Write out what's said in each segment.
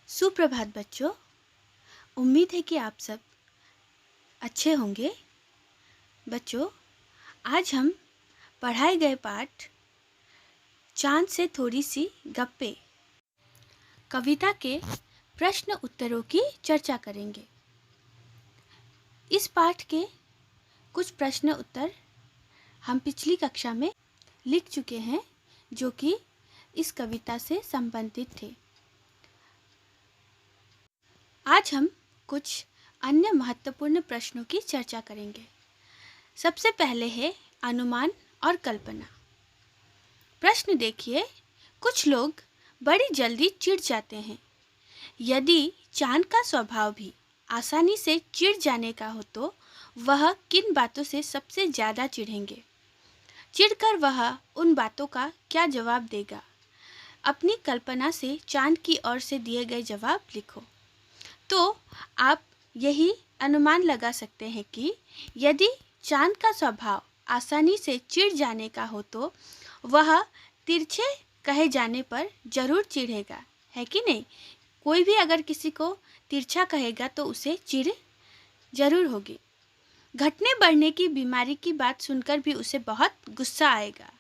सुप्रभात बच्चों। उम्मीद है कि आप सब अच्छे होंगे। बच्चों, आज हम पढ़ाए गए पाठ चांद से थोड़ी सी गप्पे कविता के प्रश्न उत्तरों की चर्चा करेंगे। इस पाठ के कुछ प्रश्न उत्तर हम पिछली कक्षा में लिख चुके हैं, जो कि इस कविता से संबंधित थे। आज हम कुछ अन्य महत्वपूर्ण प्रश्नों की चर्चा करेंगे। सबसे पहले है अनुमान और कल्पना। प्रश्न देखिए, कुछ लोग बड़ी जल्दी चिढ़ जाते हैं। यदि चांद का स्वभाव भी आसानी से चिढ़ जाने का हो तो वह किन बातों से सबसे ज़्यादा चिढ़ेंगे? चिढ़कर वह उन बातों का क्या जवाब देगा? अपनी कल्पना से चांद की ओर से दिए गए जवाब लिखो। तो आप यही अनुमान लगा सकते हैं कि यदि चांद का स्वभाव आसानी से चिढ़ जाने का हो तो वह तिरछे कहे जाने पर जरूर चिढ़ेगा, है कि नहीं? कोई भी अगर किसी को तिरछा कहेगा तो उसे चिढ़ जरूर होगी। घटने बढ़ने की बीमारी की बात सुनकर भी उसे बहुत गुस्सा आएगा।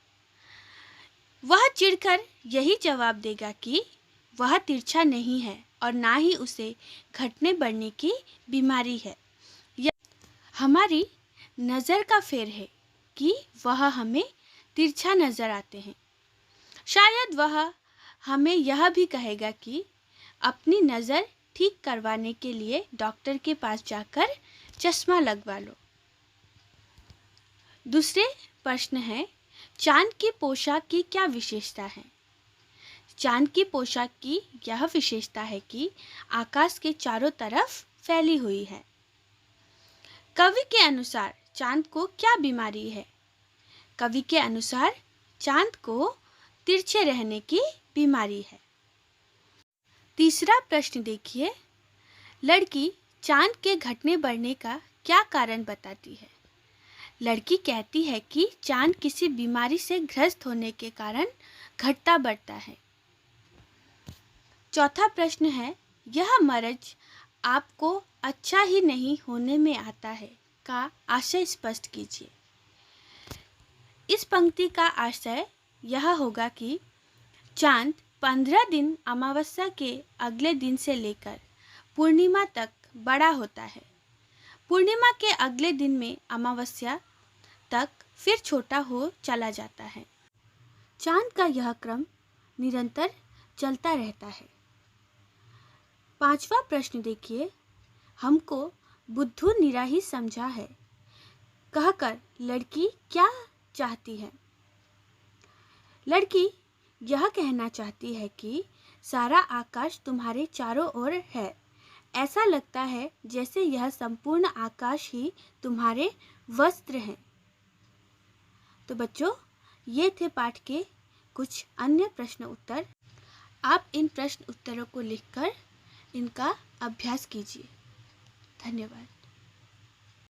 वह चिढ़कर यही जवाब देगा कि वह तिरछा नहीं है और ना ही उसे घटने बढ़ने की बीमारी है। यह हमारी नज़र का फेर है कि वह हमें तिरछा नज़र आते हैं। शायद वह हमें यह भी कहेगा कि अपनी नज़र ठीक करवाने के लिए डॉक्टर के पास जाकर चश्मा लगवा लो। दूसरे प्रश्न है, चांद की पोशाक की क्या विशेषता है? चांद की पोशाक की यह विशेषता है कि आकाश के चारों तरफ फैली हुई है। कवि के अनुसार चांद को क्या बीमारी है? कवि के अनुसार चांद को तिरछे रहने की बीमारी है। तीसरा प्रश्न देखिए, लड़की चांद के घटने बढ़ने का क्या कारण बताती है? लड़की कहती है कि चांद किसी बीमारी से ग्रस्त होने के कारण घटता बढ़ता है। चौथा प्रश्न है, यह मर्ज आपको अच्छा ही नहीं होने में आता है का आशय स्पष्ट कीजिए। इस पंक्ति का आशय यह होगा कि चांद 15 दिन अमावस्या के अगले दिन से लेकर पूर्णिमा तक बड़ा होता है। पूर्णिमा के अगले दिन में अमावस्या तक फिर छोटा हो चला जाता है। चांद का यह क्रम निरंतर चलता रहता है। पांचवा प्रश्न देखिए, हमको बुद्धू निराही समझा है कहकर लड़की क्या चाहती है? लड़की यह कहना चाहती है कि सारा आकाश तुम्हारे चारों ओर है। ऐसा लगता है जैसे यह संपूर्ण आकाश ही तुम्हारे वस्त्र हैं। तो बच्चों, ये थे पाठ के कुछ अन्य प्रश्न उत्तर। आप इन प्रश्न उत्तरों को लिखकर इनका अभ्यास कीजिए। धन्यवाद।